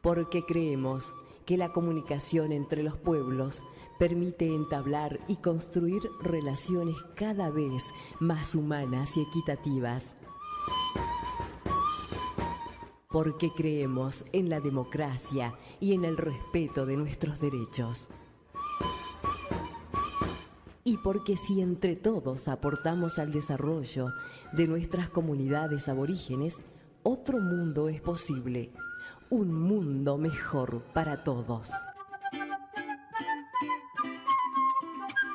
porque creemos que la comunicación entre los pueblos permite entablar y construir relaciones cada vez más humanas y equitativas. Porque creemos en la democracia y en el respeto de nuestros derechos. Y porque si entre todos aportamos al desarrollo de nuestras comunidades aborígenes, otro mundo es posible, un mundo mejor para todos.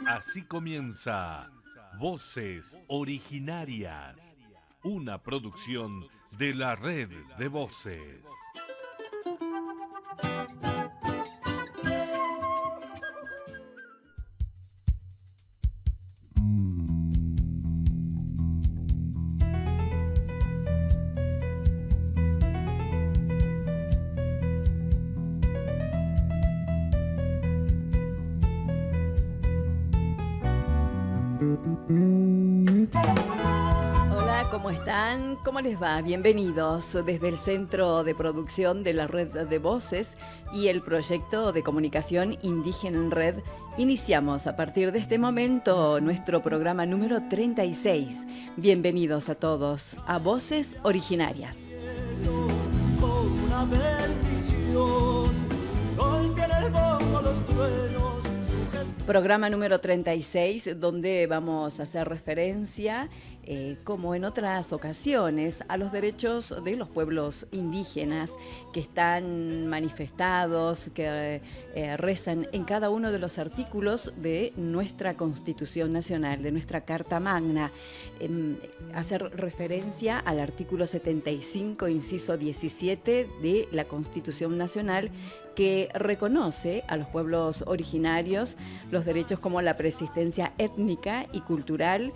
Así comienza Voces Originarias, una producción de la Red de Voces. Hola, ¿cómo están? ¿Cómo les va? Bienvenidos desde el Centro de Producción de la Red de Voces y el proyecto de comunicación indígena en red. Iniciamos a partir de este momento nuestro programa número 36. Bienvenidos a todos a Voces Originarias. Una bendición, golpean el bombo los truenos. Programa número 36, donde vamos a hacer referencia, como en otras ocasiones, a los derechos de los pueblos indígenas que están manifestados, que rezan en cada uno de los artículos de nuestra Constitución Nacional, de nuestra Carta Magna. Hacer referencia al artículo 75, inciso 17 de la Constitución Nacional, que reconoce a los pueblos originarios los derechos como la persistencia étnica y cultural,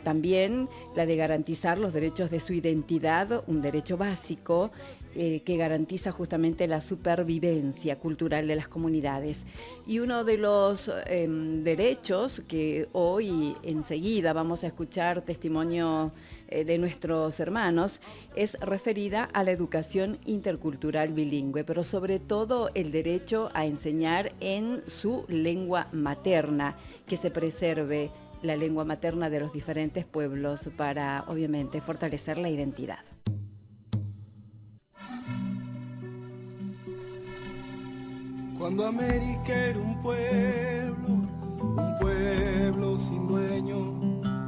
también la de garantizar los derechos de su identidad, un derecho básico que garantiza justamente la supervivencia cultural de las comunidades. Y uno de los derechos que hoy enseguida vamos a escuchar testimonio de nuestros hermanos es referida a la educación intercultural bilingüe, pero sobre todo el derecho a enseñar en su lengua materna, que se preserve la lengua materna de los diferentes pueblos para, obviamente, fortalecer la identidad. Cuando América era un pueblo sin dueño,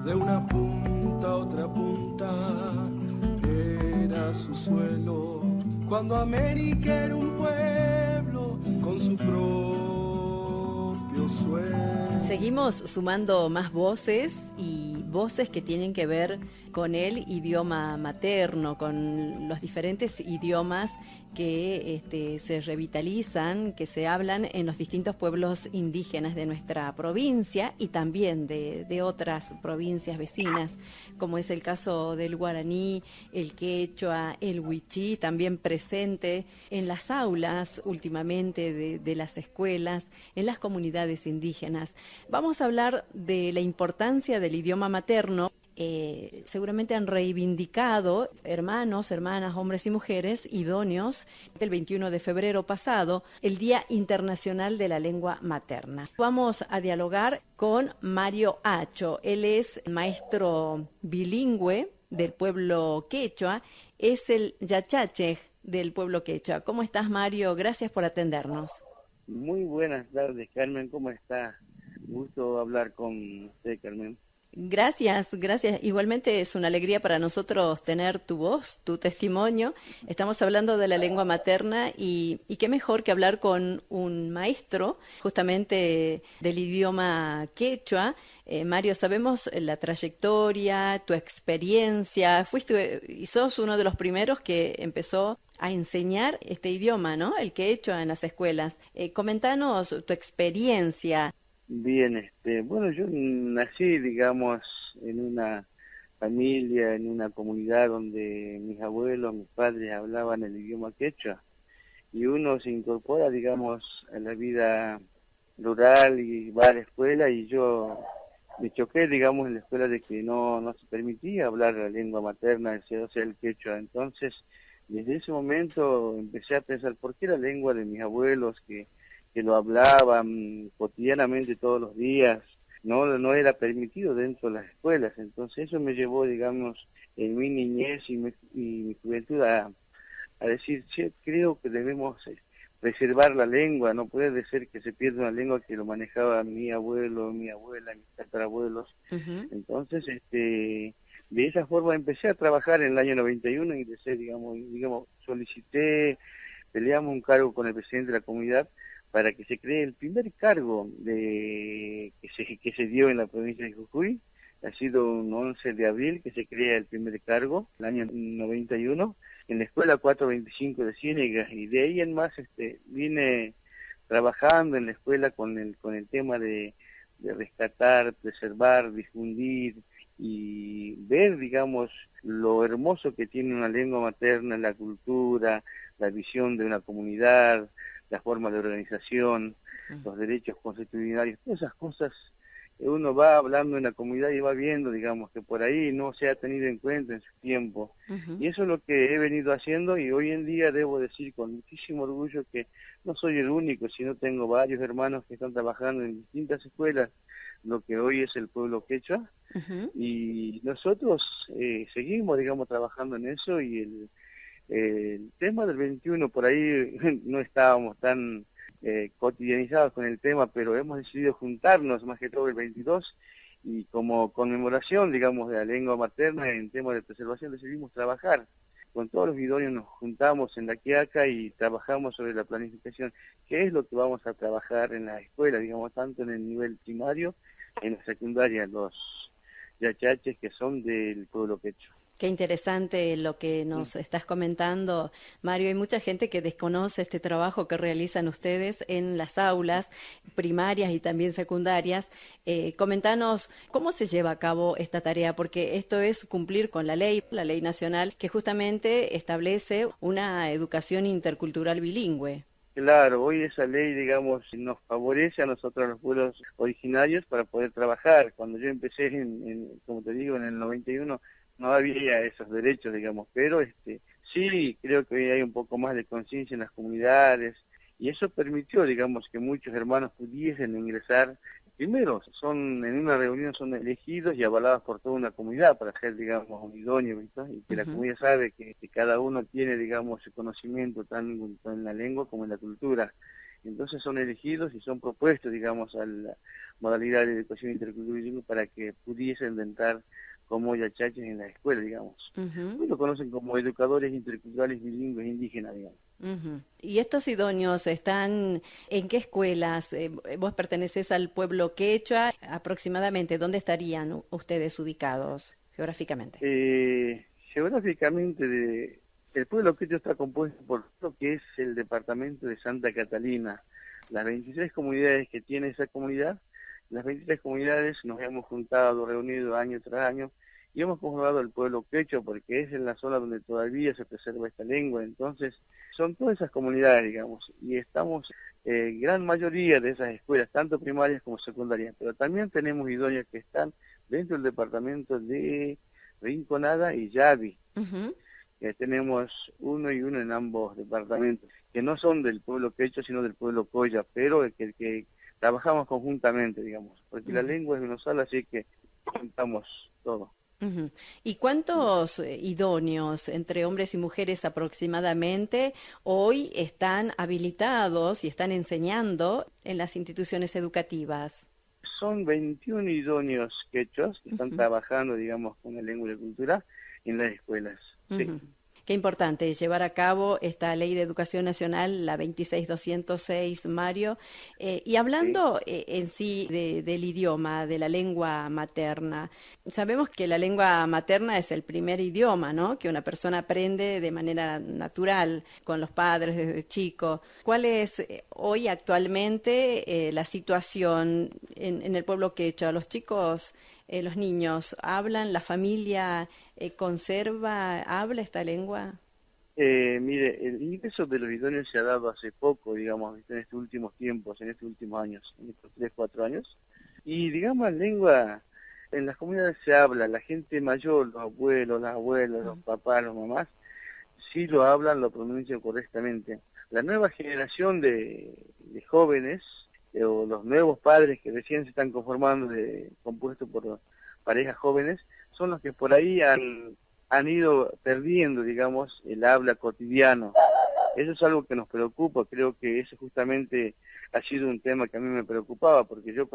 de una punta a otra punta, era su suelo. Cuando América era un pueblo con su propio suelo. Seguimos sumando más voces y voces que tienen que ver con el idioma materno, con los diferentes idiomas que se revitalizan, que se hablan en los distintos pueblos indígenas de nuestra provincia y también de otras provincias vecinas, como es el caso del guaraní, el quechua, el wichí, también presente en las aulas últimamente de las escuelas, en las comunidades indígenas. Vamos a hablar de la importancia del idioma materno. Seguramente han reivindicado hermanos, hermanas, hombres y mujeres idóneos el 21 de febrero pasado, el Día Internacional de la Lengua Materna. Vamos a dialogar con Mario Acho. Él es maestro bilingüe del pueblo quechua, es el yachache del pueblo quechua. ¿Cómo estás, Mario? Gracias por atendernos. Muy buenas tardes, Carmen, ¿cómo está? Gusto hablar con usted, Carmen. Gracias. Igualmente es una alegría para nosotros tener tu voz, tu testimonio. Estamos hablando de la lengua materna y qué mejor que hablar con un maestro justamente del idioma quechua. Mario, sabemos la trayectoria, tu experiencia. Fuiste y sos uno de los primeros que empezó a enseñar este idioma, ¿no? El quechua en las escuelas. Comentanos tu experiencia. Bien, bueno, yo nací, digamos, en una familia, en una comunidad donde mis abuelos, mis padres hablaban el idioma quechua, y uno se incorpora, digamos, a la vida rural y va a la escuela, y yo me choqué, digamos, en la escuela de que no se permitía hablar la lengua materna, o sea, el quechua. Entonces Desde ese momento empecé a pensar, ¿por qué la lengua de mis abuelos que lo hablaban cotidianamente todos los días, no era permitido dentro de las escuelas? Entonces eso me llevó, digamos, en mi niñez y mi juventud a decir, che, creo que debemos preservar la lengua, no puede ser que se pierda una lengua que lo manejaba mi abuelo, mi abuela, mis tatarabuelos. Entonces, de esa forma empecé a trabajar en el año 91 y ingresé, digamos, solicité, peleamos un cargo con el presidente de la comunidad para que se cree el primer cargo que se dio en la provincia de Jujuy. Ha sido un 11 de abril que se crea el primer cargo, el año 91, en la escuela 425 de Ciénegas, y de ahí en más vine trabajando en la escuela con el tema de rescatar, preservar, difundir y ver, digamos, lo hermoso que tiene una lengua materna, la cultura, la visión de una comunidad, la forma de organización, los derechos constitucionales, todas esas cosas que uno va hablando en la comunidad y va viendo, digamos, que por ahí no se ha tenido en cuenta en su tiempo. Y eso es lo que he venido haciendo, y hoy en día debo decir con muchísimo orgullo que no soy el único, sino tengo varios hermanos que están trabajando en distintas escuelas, lo que hoy es el pueblo quechua, y nosotros seguimos, digamos, trabajando en eso, y el tema del 21, por ahí no estábamos tan cotidianizados con el tema, pero hemos decidido juntarnos más que todo el 22, y como conmemoración, digamos, de la lengua materna en temas de preservación decidimos trabajar. Con todos los idóneos nos juntamos en la Quiaca y trabajamos sobre la planificación, qué es lo que vamos a trabajar en la escuela, digamos, tanto en el nivel primario, en la secundaria, los yachaches que son del pueblo quechua. Qué interesante lo que nos estás comentando, Mario. Hay mucha gente que desconoce este trabajo que realizan ustedes en las aulas primarias y también secundarias. Comentanos cómo se lleva a cabo esta tarea, porque esto es cumplir con la ley nacional, que justamente establece una educación intercultural bilingüe. Claro, hoy esa ley, digamos, nos favorece a nosotros, a los pueblos originarios, para poder trabajar. Cuando yo empecé, como te digo, en el 91, no había esos derechos, digamos, pero sí creo que hoy hay un poco más de conciencia en las comunidades, y eso permitió, digamos, que muchos hermanos pudiesen ingresar. Primero, en una reunión son elegidos y avalados por toda una comunidad para ser, digamos, un idóneo, ¿viste? Y que la comunidad sabe que cada uno tiene, digamos, su conocimiento tanto en la lengua como en la cultura. Entonces son elegidos y son propuestos, digamos, a la modalidad de educación intercultural para que pudiesen entrar como yachaches en la escuela, digamos. Hoy lo conocen como educadores interculturales bilingües indígenas, digamos. ¿Y estos idóneos están en qué escuelas? Vos pertenecés al pueblo quechua, aproximadamente, ¿dónde estarían ustedes ubicados geográficamente? Geográficamente, el pueblo quechua está compuesto por lo que es el departamento de Santa Catalina. Las 23 comunidades que tiene esa comunidad, las 23 comunidades nos hemos juntado, reunido año tras año, y hemos conformado el pueblo quechua porque es en la zona donde todavía se preserva esta lengua. Entonces son todas esas comunidades, digamos, y estamos gran mayoría de esas escuelas, tanto primarias como secundarias, pero también tenemos idóneos que están dentro del departamento de Rinconada y Yavi. Tenemos uno y uno en ambos departamentos, que no son del pueblo quechua, sino del pueblo coya, pero que trabajamos conjuntamente, digamos, porque la lengua es universal, así que juntamos todo. ¿Y cuántos idóneos, entre hombres y mujeres aproximadamente, hoy están habilitados y están enseñando en las instituciones educativas? Son 21 idóneos quechuas que están trabajando, digamos, con la lengua y la cultura en las escuelas. Sí. Qué importante llevar a cabo esta Ley de Educación Nacional, la 26206, Mario. Y hablando en sí del idioma, de la lengua materna, sabemos que la lengua materna es el primer idioma, ¿no?, que una persona aprende de manera natural con los padres desde chico. ¿Cuál es hoy actualmente la situación en el pueblo quechua? ¿Los chicos, los niños hablan, la familia habla esta lengua? Mire, el ingreso de los idóneos se ha dado hace poco, digamos, en estos últimos tiempos, en estos últimos años, en estos 3, 4 años. Y, digamos, la lengua en las comunidades se habla, la gente mayor, los abuelos, las abuelas, los papás, las mamás, sí lo hablan, lo pronuncian correctamente. La nueva generación de jóvenes, o los nuevos padres que recién se están conformando, compuestos por parejas jóvenes, son los que por ahí han ido perdiendo, digamos, el habla cotidiano. Eso es algo que nos preocupa, creo que eso justamente ha sido un tema que a mí me preocupaba, porque yo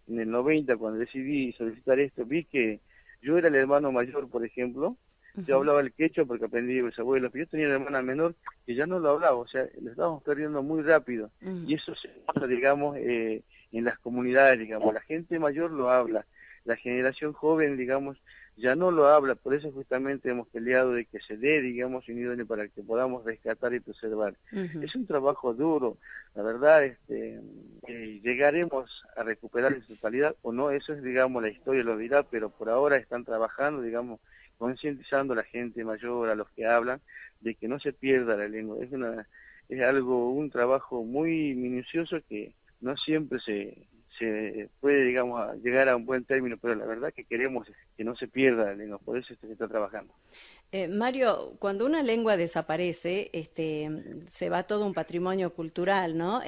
en el 90, cuando decidí solicitar esto, vi que yo era el hermano mayor, por ejemplo. Yo hablaba el quechua porque aprendí de mis abuelos, pero yo tenía una hermana menor que ya no lo hablaba, o sea, lo estábamos perdiendo muy rápido. Y eso se nota, digamos, en las comunidades, digamos, la gente mayor lo habla, la generación joven, digamos, ya no lo habla, por eso justamente hemos peleado de que se dé, digamos, un idóneo para que podamos rescatar y preservar. Es un trabajo duro, la verdad, llegaremos a recuperar en su totalidad o no, eso es, digamos, la historia lo dirá, pero por ahora están trabajando, digamos, concientizando a la gente mayor, a los que hablan, de que no se pierda la lengua. Es un trabajo muy minucioso que no siempre se puede, digamos, llegar a un buen término, pero la verdad que queremos que no se pierda la lengua, por eso se está trabajando. Mario, cuando una lengua desaparece, se va todo un patrimonio cultural, ¿no?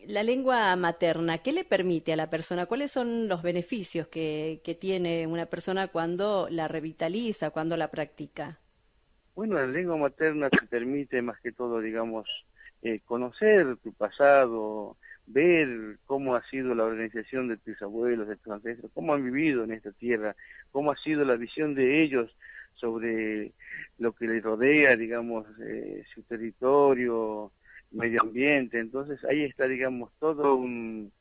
La lengua materna, ¿qué le permite a la persona? ¿Cuáles son los beneficios que tiene una persona cuando la revitaliza, cuando la practica? Bueno, la lengua materna te permite más que todo, digamos, conocer tu pasado, ver cómo ha sido la organización de tus abuelos, de tus ancestros, cómo han vivido en esta tierra, cómo ha sido la visión de ellos sobre lo que les rodea, digamos, su territorio, medio ambiente. Entonces ahí está, digamos, todo un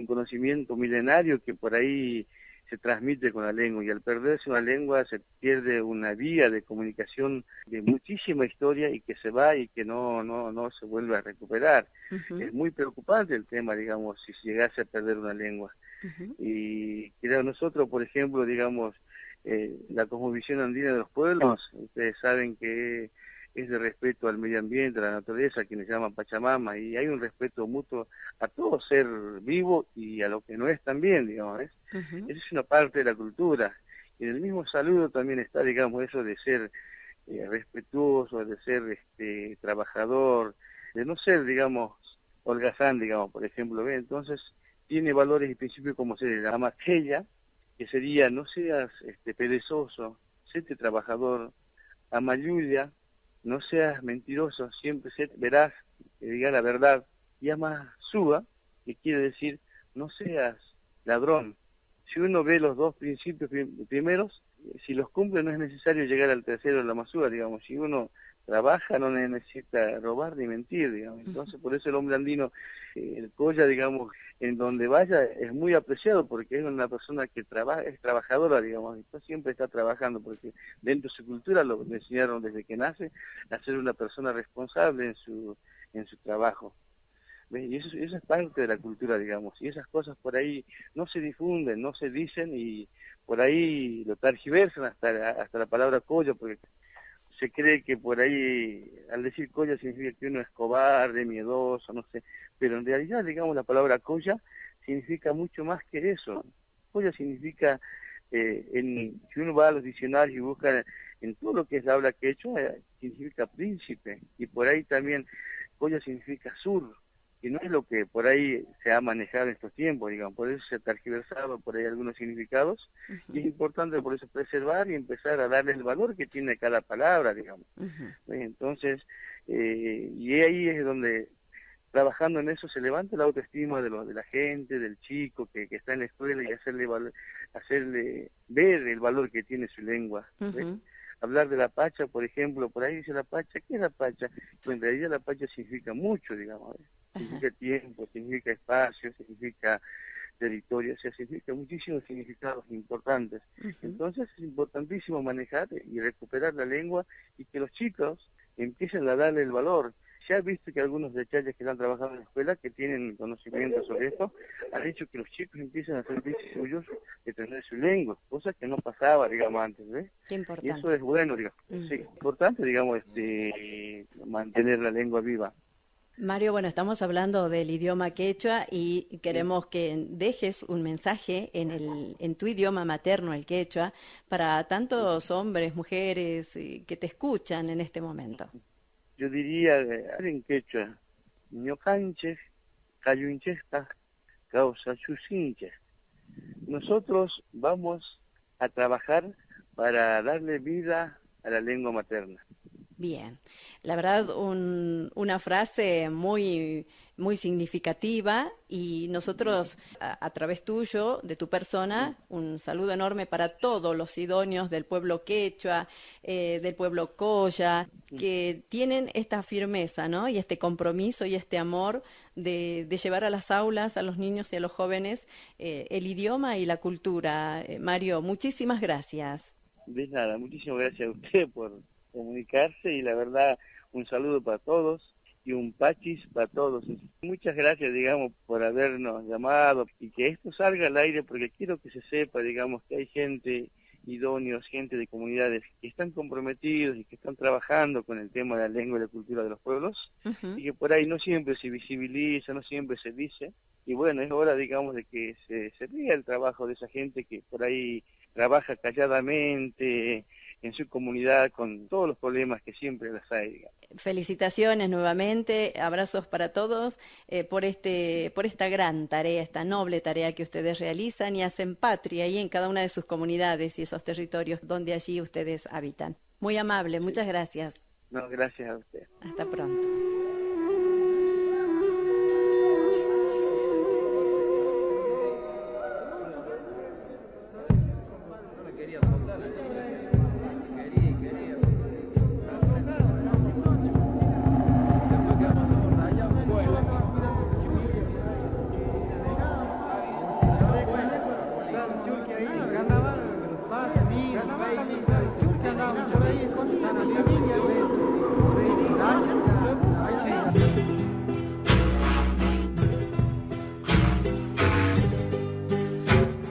conocimiento milenario que por ahí se transmite con la lengua, y al perderse una lengua se pierde una vía de comunicación de muchísima historia y que se va y que no se vuelve a recuperar. Es muy preocupante el tema, digamos, si se llegase a perder una lengua. Y creo nosotros, por ejemplo, digamos, la cosmovisión andina de los pueblos, ustedes saben que es de respeto al medio ambiente, a la naturaleza, quienes llaman Pachamama, y hay un respeto mutuo a todo ser vivo y a lo que no es también, digamos, ¿ves? Esa es una parte de la cultura. Y en el mismo saludo también está, digamos, eso de ser respetuoso, de ser trabajador, de no ser, digamos, holgazán, digamos, por ejemplo, ¿ves? Entonces, tiene valores y principios como ser la matella, que sería no seas perezoso, séte trabajador, amayuya, no seas mentiroso, siempre sé veraz, que diga la verdad, y amasúa, que quiere decir no seas ladrón. Si uno ve los dos principios primeros, si los cumple no es necesario llegar al tercero, la masúa, digamos, si uno trabaja no necesita robar ni mentir, digamos. Entonces por eso el hombre andino, el Colla, digamos, en donde vaya es muy apreciado porque es una persona que es trabajadora, digamos, entonces siempre está trabajando porque dentro de su cultura lo enseñaron desde que nace a ser una persona responsable en su trabajo. ¿Ves? Y eso es parte de la cultura, digamos, y esas cosas por ahí no se difunden, no se dicen y por ahí lo tergiversan hasta la palabra Colla, porque se cree que por ahí, al decir colla significa que uno es cobarde, miedoso, no sé, pero en realidad, digamos, la palabra colla significa mucho más que eso. Colla significa, si uno va a los diccionarios y busca en todo lo que es la habla quechua, significa príncipe, y por ahí también colla significa sur, que no es lo que por ahí se ha manejado en estos tiempos, digamos, por eso se ha tergiversado por ahí algunos significados, y es importante por eso preservar y empezar a darle el valor que tiene cada palabra, digamos. Entonces, y ahí es donde, trabajando en eso, se levanta la autoestima de la gente, del chico que está en la escuela, y hacerle ver el valor que tiene su lengua. Hablar de la pacha, por ejemplo, por ahí dice la pacha, ¿qué es la pacha? Pues en realidad la pacha significa mucho, digamos, significa tiempo, significa espacio, significa territorio, o sea, significa muchísimos significados importantes. Entonces es importantísimo manejar y recuperar la lengua y que los chicos empiecen a darle el valor. Ya he visto que algunos detalles que están trabajando en la escuela, que tienen conocimiento sobre esto, han hecho que los chicos empiecen a sentirse orgullosos de tener su lengua, cosa que no pasaba, digamos, antes, ¿ves? Qué importante. Y eso es bueno, digamos. Sí, importante, digamos, mantener la lengua viva. Mario, bueno, estamos hablando del idioma quechua y queremos que dejes un mensaje en tu idioma materno, el quechua, para tantos hombres, mujeres que te escuchan en este momento. Yo diría en quechua, ñocanches, cayunchestas, causa chusinches. Nosotros vamos a trabajar para darle vida a la lengua materna. Bien, la verdad una frase muy, muy significativa y nosotros a través tuyo, de tu persona, un saludo enorme para todos los idóneos del pueblo quechua, del pueblo coya, que tienen esta firmeza, ¿no? Y este compromiso y este amor de llevar a las aulas, a los niños y a los jóvenes, el idioma y la cultura. Mario, muchísimas gracias. De nada, muchísimas gracias a usted por comunicarse y la verdad un saludo para todos y un pachis para todos. Muchas gracias, digamos, por habernos llamado y que esto salga al aire porque quiero que se sepa, digamos, que hay gente idóneos, gente de comunidades que están comprometidos y que están trabajando con el tema de la lengua y la cultura de los pueblos y que por ahí no siempre se visibiliza, no siempre se dice y bueno, es hora, digamos, de que se vea el trabajo de esa gente que por ahí trabaja calladamente en su comunidad con todos los problemas que siempre las hay, digamos. Felicitaciones nuevamente, abrazos para todos por esta gran tarea, esta noble tarea que ustedes realizan y hacen patria ahí en cada una de sus comunidades y esos territorios donde allí ustedes habitan. Muy amable, muchas gracias. No, gracias a usted. Hasta pronto.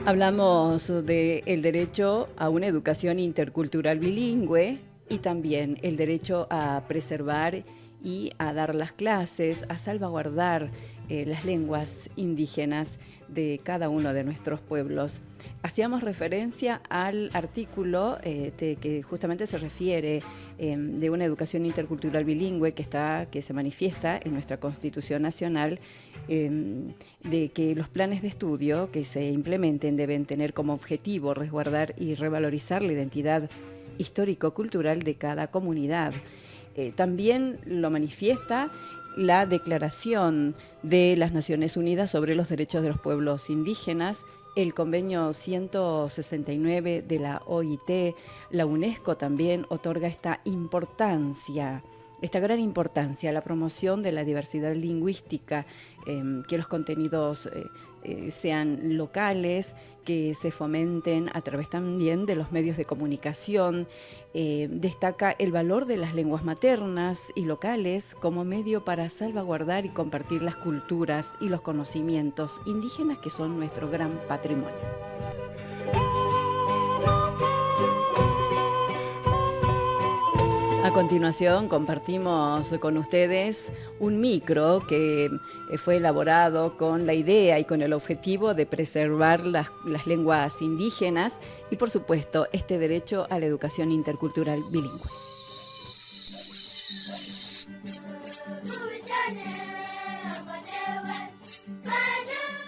Hablamos del derecho a una educación intercultural bilingüe y también el derecho a preservar y a dar las clases, a salvaguardar las lenguas indígenas de cada uno de nuestros pueblos. Hacíamos referencia al artículo que justamente se refiere de una educación intercultural bilingüe que se manifiesta en nuestra Constitución Nacional, de que los planes de estudio que se implementen deben tener como objetivo resguardar y revalorizar la identidad histórico-cultural de cada comunidad. También lo manifiesta la Declaración de las Naciones Unidas sobre los Derechos de los Pueblos Indígenas, el convenio 169 de la OIT, la UNESCO también otorga esta gran importancia a la promoción de la diversidad lingüística, que los contenidos sean locales, que se fomenten a través también de los medios de comunicación. Destaca el valor de las lenguas maternas y locales como medio para salvaguardar y compartir las culturas y los conocimientos indígenas que son nuestro gran patrimonio. A continuación compartimos con ustedes un micro que fue elaborado con la idea y con el objetivo de preservar las lenguas indígenas y por supuesto este derecho a la educación intercultural bilingüe.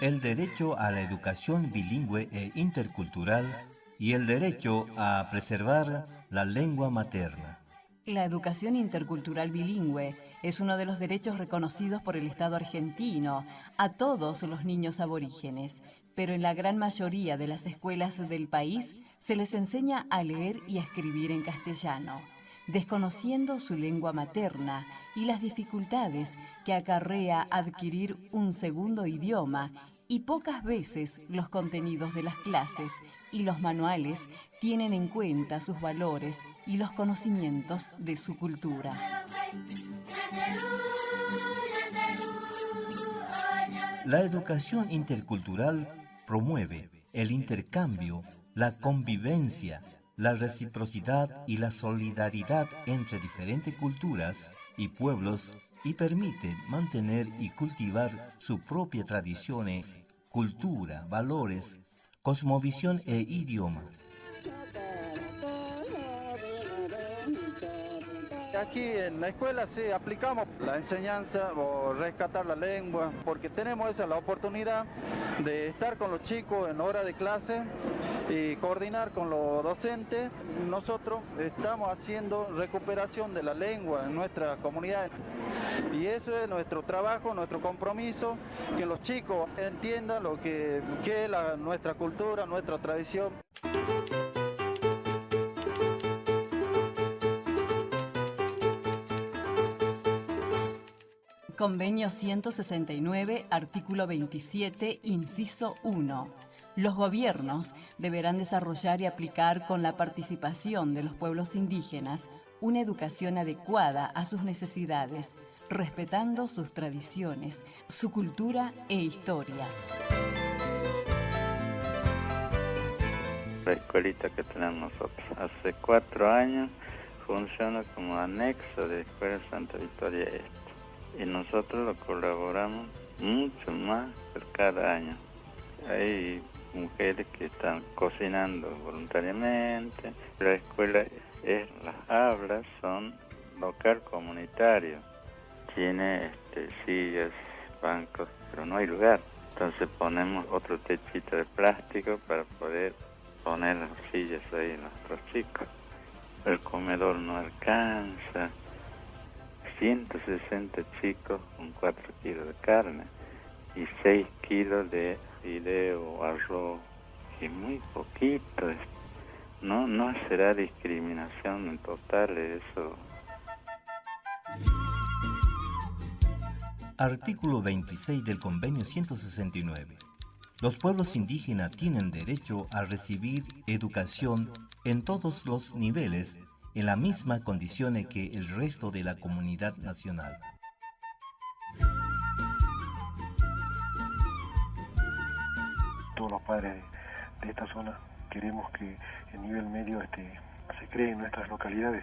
El derecho a la educación bilingüe e intercultural y el derecho a preservar la lengua materna. La educación intercultural bilingüe es uno de los derechos reconocidos por el Estado argentino a todos los niños aborígenes, pero en la gran mayoría de las escuelas del país se les enseña a leer y a escribir en castellano, desconociendo su lengua materna y las dificultades que acarrea adquirir un segundo idioma, y pocas veces los contenidos de las clases y los manuales tienen en cuenta sus valores y los conocimientos de su cultura. La educación intercultural promueve el intercambio, la convivencia, la reciprocidad y la solidaridad entre diferentes culturas y pueblos y permite mantener y cultivar su propia tradiciones, cultura, valores, cosmovisión e idioma. Aquí en la escuela sí aplicamos la enseñanza o rescatar la lengua, porque tenemos la oportunidad de estar con los chicos en hora de clase y coordinar con los docentes. Nosotros estamos haciendo recuperación de la lengua en nuestra comunidad y eso es nuestro trabajo, nuestro compromiso, que los chicos entiendan lo que es nuestra cultura, nuestra tradición. Convenio 169, artículo 27, inciso 1. Los gobiernos deberán desarrollar y aplicar con la participación de los pueblos indígenas una educación adecuada a sus necesidades, respetando sus tradiciones, su cultura e historia. La escuelita que tenemos nosotros hace 4 años funciona como anexo de Escuela Santa Victoria Este. Y nosotros lo colaboramos mucho más por cada año. Hay mujeres que están cocinando voluntariamente. La escuela, las aulas son local comunitario. Tiene sillas, bancos, pero no hay lugar. Entonces ponemos otro techito de plástico para poder poner las sillas ahí a nuestros chicos. El comedor no alcanza. 160 chicos con 4 kilos de carne y 6 kilos de fideo, arroz, y muy poquito. No será discriminación en total eso. Artículo 26 del Convenio 169. Los pueblos indígenas tienen derecho a recibir educación en todos los niveles en la misma condición que el resto de la comunidad nacional. Todos los padres de esta zona queremos que el nivel medio se cree en nuestras localidades,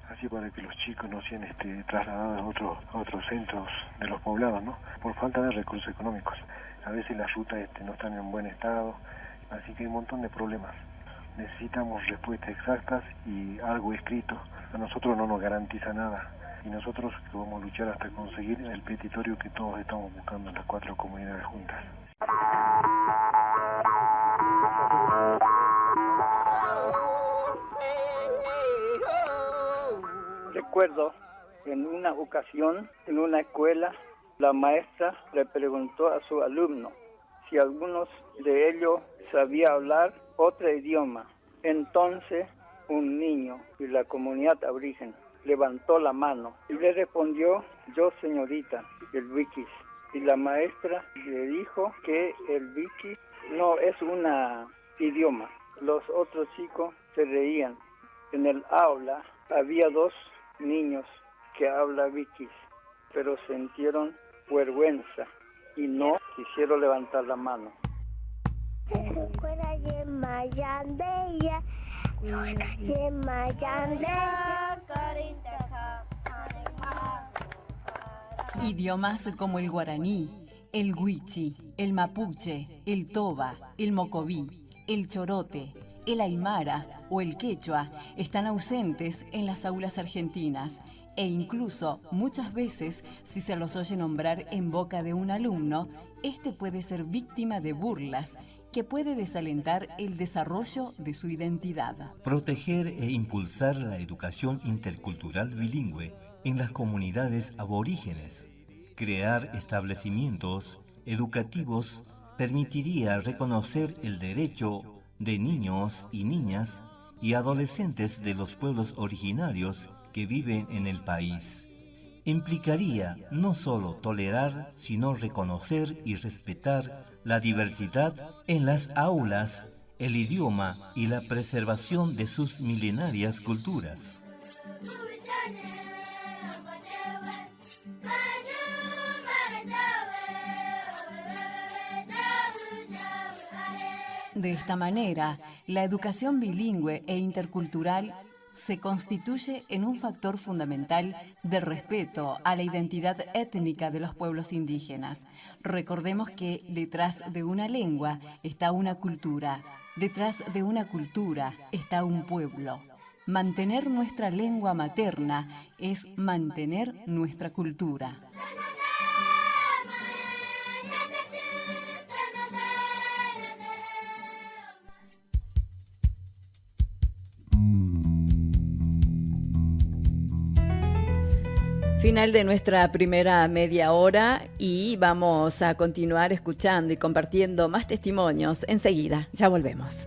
así para que los chicos no sean trasladados a otros centros de los poblados, ¿no? Por falta de recursos económicos. A veces las rutas no están en buen estado, así que hay un montón de problemas. Necesitamos respuestas exactas y algo escrito. A nosotros no nos garantiza nada y nosotros vamos a luchar hasta conseguir el petitorio que todos estamos buscando en las 4 comunidades juntas. Recuerdo en una ocasión en una escuela la maestra le preguntó a su alumno si algunos de ellos sabía hablar otro idioma. Entonces un niño de la comunidad aborigen levantó la mano y le respondió: yo señorita, el wikis. Y la maestra le dijo que el wikis no es un idioma. Los otros chicos se reían. En el aula había 2 niños que hablan wikis, pero sintieron vergüenza y no quisieron levantar la mano. Idiomas como el guaraní, el huichi, el mapuche, el toba, el mocoví, el chorote, el aymara o el quechua están ausentes en las aulas argentinas e incluso muchas veces, si se los oye nombrar en boca de un alumno, este puede ser víctima de burlas que puede desalentar el desarrollo de su identidad. Proteger e impulsar la educación intercultural bilingüe en las comunidades aborígenes. Crear establecimientos educativos permitiría reconocer el derecho de niños y niñas y adolescentes de los pueblos originarios que viven en el país. Implicaría no solo tolerar, sino reconocer y respetar la diversidad en las aulas, el idioma y la preservación de sus milenarias culturas. De esta manera, la educación bilingüe e intercultural se constituye en un factor fundamental de respeto a la identidad étnica de los pueblos indígenas. Recordemos que detrás de una lengua está una cultura, detrás de una cultura está un pueblo. Mantener nuestra lengua materna es mantener nuestra cultura. Final de nuestra primera media hora y vamos a continuar escuchando y compartiendo más testimonios enseguida. Ya volvemos.